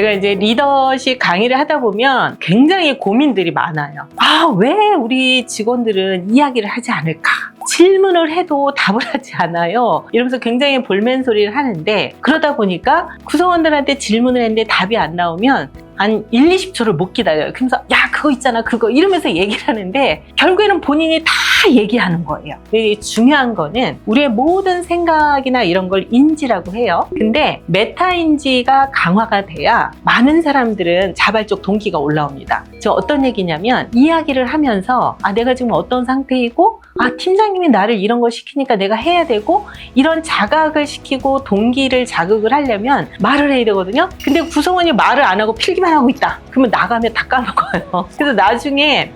제가 이제 리더십 강의를 하다 보면 굉장히 고민들이 많아요. 왜 우리 직원들은 이야기를 하지 않을까? 질문을 해도 답을 하지 않아요. 이러면서 굉장히 볼멘소리를 하는데, 그러다 보니까 구성원들한테 질문을 했는데 답이 안 나오면 한 1, 20초를 못 기다려요. 그러면서 야 그거 있잖아 그거 이러면서 얘기를 하는데 결국에는 본인이 다 얘기하는 거예요. 중요한 거는 우리의 모든 생각이나 이런 걸 인지라고 해요. 근데 메타인지가 강화가 돼야 많은 사람들은 자발적 동기가 올라옵니다. 저 어떤 얘기냐면, 이야기를 하면서 내가 지금 어떤 상태이고 팀장님이 나를 이런 걸 시키니까 내가 해야 되고, 이런 자각을 시키고 동기를 자극을 하려면 말을 해야 되거든요. 근데 구성원이 말을 안 하고 필기만 하고 있다. 그러면 나가면 다 까먹어요. 그래서 나중에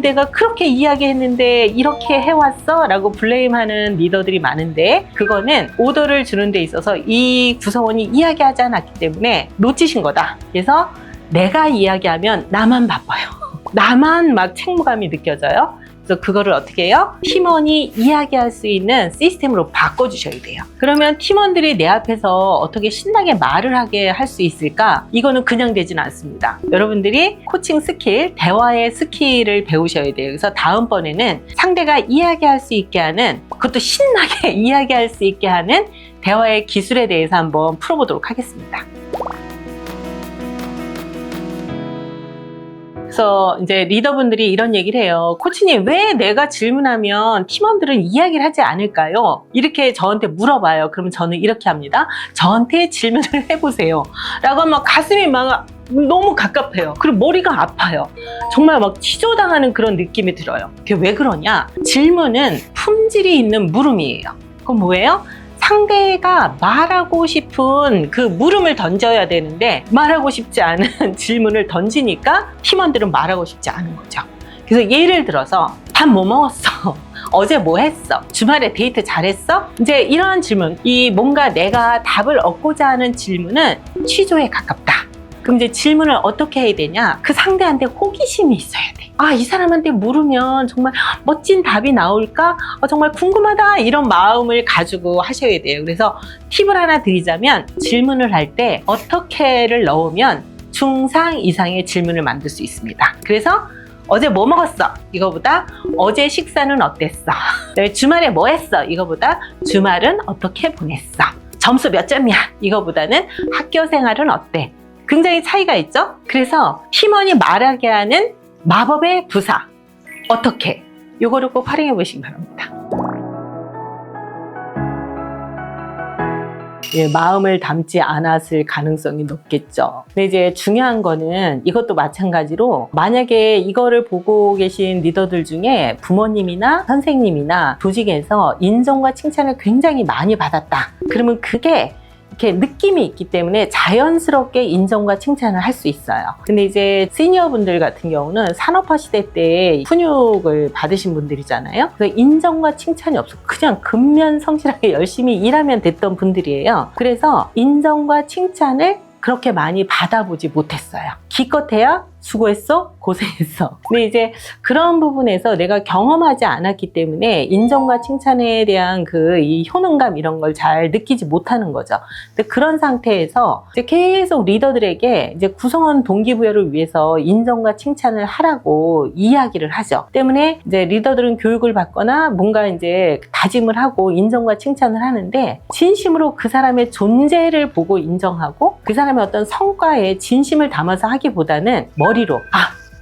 내가 그렇게 이야기했는데 이렇게 해왔어? 라고 블레임하는 리더들이 많은데, 그거는 오더를 주는 데 있어서 이 구성원이 이야기하지 않았기 때문에 놓치신 거다. 그래서 내가 이야기하면 나만 바빠요. 나만 막 책무감이 느껴져요. 그래서 그거를 어떻게 해요? 팀원이 이야기할 수 있는 시스템으로 바꿔주셔야 돼요. 그러면 팀원들이 내 앞에서 어떻게 신나게 말을 하게 할 수 있을까? 이거는 그냥 되진 않습니다. 여러분들이 코칭 스킬, 대화의 스킬을 배우셔야 돼요. 그래서 다음번에는 상대가 이야기할 수 있게 하는, 그것도 신나게 이야기할 수 있게 하는 대화의 기술에 대해서 한번 풀어보도록 하겠습니다. 그래서 이제 리더분들이 이런 얘기를 해요. 코치님, 왜 내가 질문하면 팀원들은 이야기를 하지 않을까요? 이렇게 저한테 물어봐요. 그러면 저는 이렇게 합니다. 저한테 질문을 해보세요. 라고 하면 가슴이 막 너무 갑갑해요. 그리고 머리가 아파요. 정말 막 치조당하는 그런 느낌이 들어요. 그게 왜 그러냐? 질문은 품질이 있는 물음이에요. 그건 뭐예요? 상대가 말하고 싶은 그 물음을 던져야 되는데 말하고 싶지 않은 질문을 던지니까 팀원들은 말하고 싶지 않은 거죠. 그래서 예를 들어서 밥 뭐 먹었어? 어제 뭐 했어? 주말에 데이트 잘했어? 이제 이런 질문, 이 뭔가 내가 답을 얻고자 하는 질문은 취조에 가깝다. 그럼 이제 질문을 어떻게 해야 되냐? 그 상대한테 호기심이 있어야 돼. 이 사람한테 물으면 정말 멋진 답이 나올까? 정말 궁금하다. 이런 마음을 가지고 하셔야 돼요. 그래서 팁을 하나 드리자면, 질문을 할 때 어떻게를 넣으면 중상 이상의 질문을 만들 수 있습니다. 그래서 어제 뭐 먹었어? 이거보다 어제 식사는 어땠어? 주말에 뭐 했어? 이거보다 주말은 어떻게 보냈어? 점수 몇 점이야? 이거보다는 학교 생활은 어때? 굉장히 차이가 있죠? 그래서 팀원이 말하게 하는 마법의 부사, 어떻게? 요거를 꼭 활용해 보시기 바랍니다. 마음을 담지 않았을 가능성이 높겠죠. 근데 이제 중요한 거는 이것도 마찬가지로, 만약에 이거를 보고 계신 리더들 중에 부모님이나 선생님이나 조직에서 인정과 칭찬을 굉장히 많이 받았다. 그러면 그게 이렇게 느낌이 있기 때문에 자연스럽게 인정과 칭찬을 할 수 있어요. 근데 이제 시니어 분들 같은 경우는 산업화 시대 때 훈육을 받으신 분들이잖아요. 그래서 인정과 칭찬이 없어. 그냥 근면성실하게 열심히 일하면 됐던 분들이에요. 그래서 인정과 칭찬을 그렇게 많이 받아보지 못했어요. 기껏해야 수고했어? 고생했어. 근데 이제 그런 부분에서 내가 경험하지 않았기 때문에 인정과 칭찬에 대한 이 효능감 이런 걸 잘 느끼지 못하는 거죠. 근데 그런 상태에서 이제 계속 리더들에게 이제 구성원 동기부여를 위해서 인정과 칭찬을 하라고 이야기를 하죠. 때문에 이제 리더들은 교육을 받거나 뭔가 이제 다짐을 하고 인정과 칭찬을 하는데, 진심으로 그 사람의 존재를 보고 인정하고 그 사람의 어떤 성과에 진심을 담아서 하기보다는 머리로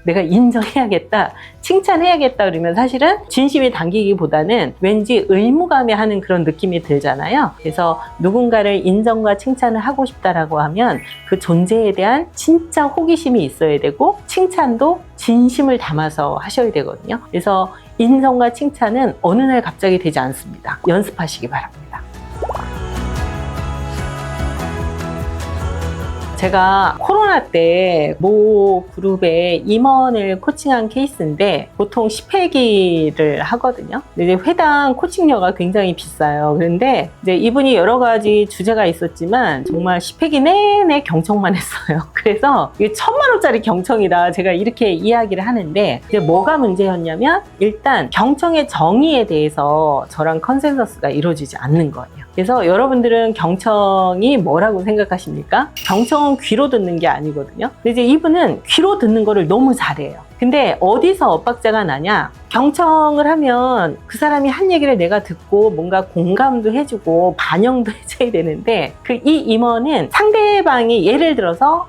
내가 인정해야겠다, 칭찬해야겠다 그러면 사실은 진심이 담기기보다는 왠지 의무감에 하는 그런 느낌이 들잖아요. 그래서 누군가를 인정과 칭찬을 하고 싶다라고 하면 그 존재에 대한 진짜 호기심이 있어야 되고, 칭찬도 진심을 담아서 하셔야 되거든요. 그래서 인정과 칭찬은 어느 날 갑자기 되지 않습니다. 연습하시기 바랍니다. 제가 코로나 때 모 그룹의 임원을 코칭한 케이스인데 보통 10회기를 하거든요. 근데 이제 회당 코칭료가 굉장히 비싸요. 그런데 이제 이분이 여러 가지 주제가 있었지만 정말 10회기 내내 경청만 했어요. 그래서 이게 1000만원짜리 경청이다, 제가 이렇게 이야기를 하는데, 이제 뭐가 문제였냐면 일단 경청의 정의에 대해서 저랑 컨센서스가 이루어지지 않는 거예요. 그래서 여러분들은 경청이 뭐라고 생각하십니까? 경청은 귀로 듣는 게 아니거든요. 근데 이제 이분은 귀로 듣는 거를 너무 잘해요. 근데 어디서 엇박자가 나냐? 경청을 하면 그 사람이 한 얘기를 내가 듣고 뭔가 공감도 해주고 반영도 해줘야 되는데 이 임원은 상대방이 예를 들어서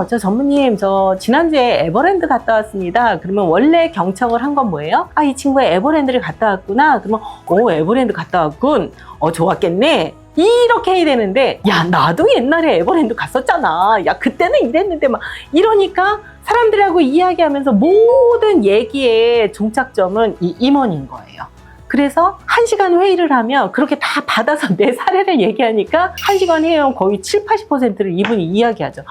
저 전무님 저 지난주에 에버랜드 갔다 왔습니다. 그러면 원래 경청을 한 건 뭐예요? 이 친구가 에버랜드를 갔다 왔구나. 그러면 에버랜드 갔다 왔군. 좋았겠네. 이렇게 해야 되는데 야 나도 옛날에 에버랜드 갔었잖아. 야 그때는 이랬는데 막 이러니까 사람들하고 이야기하면서 모든 얘기의 종착점은 이 임원인 거예요. 그래서 1시간 회의를 하면 그렇게 다 받아서 내 사례를 얘기하니까 1시간 회의하면 거의 70~80%를 이분이 이야기하죠.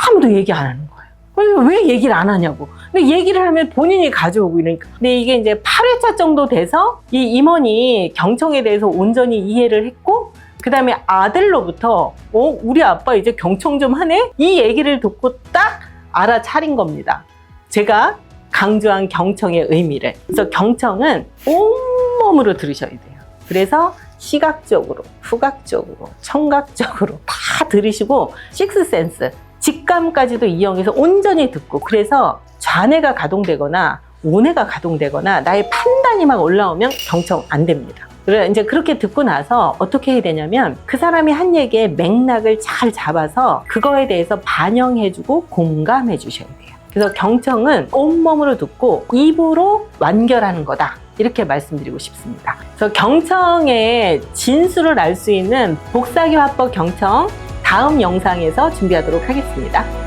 아무도 얘기 안 하는 거예요. 그래서 왜 얘기를 안 하냐고. 근데 얘기를 하면 본인이 가져오고 이러니까. 근데 이게 이제 8회차 정도 돼서 이 임원이 경청에 대해서 온전히 이해를 했고 그 다음에 아들로부터 우리 아빠 이제 경청 좀 하네? 이 얘기를 듣고 딱 알아차린 겁니다. 제가 강조한 경청의 의미를. 그래서 경청은 온몸으로 들으셔야 돼요. 그래서 시각적으로, 후각적으로, 청각적으로 다 들으시고 식스센스, 직감까지도 이용해서 온전히 듣고 그래서 좌뇌가 가동되거나 우뇌가 가동되거나 나의 판단이 막 올라오면 경청 안 됩니다. 그래 이제 그렇게 듣고 나서 어떻게 해야 되냐면 그 사람이 한 얘기의 맥락을 잘 잡아서 그거에 대해서 반영해주고 공감해 주셔야 돼요. 그래서 경청은 온몸으로 듣고 입으로 완결하는 거다. 이렇게 말씀드리고 싶습니다. 그래서 경청의 진수를 알 수 있는 복사기 화법 경청 다음 영상에서 준비하도록 하겠습니다.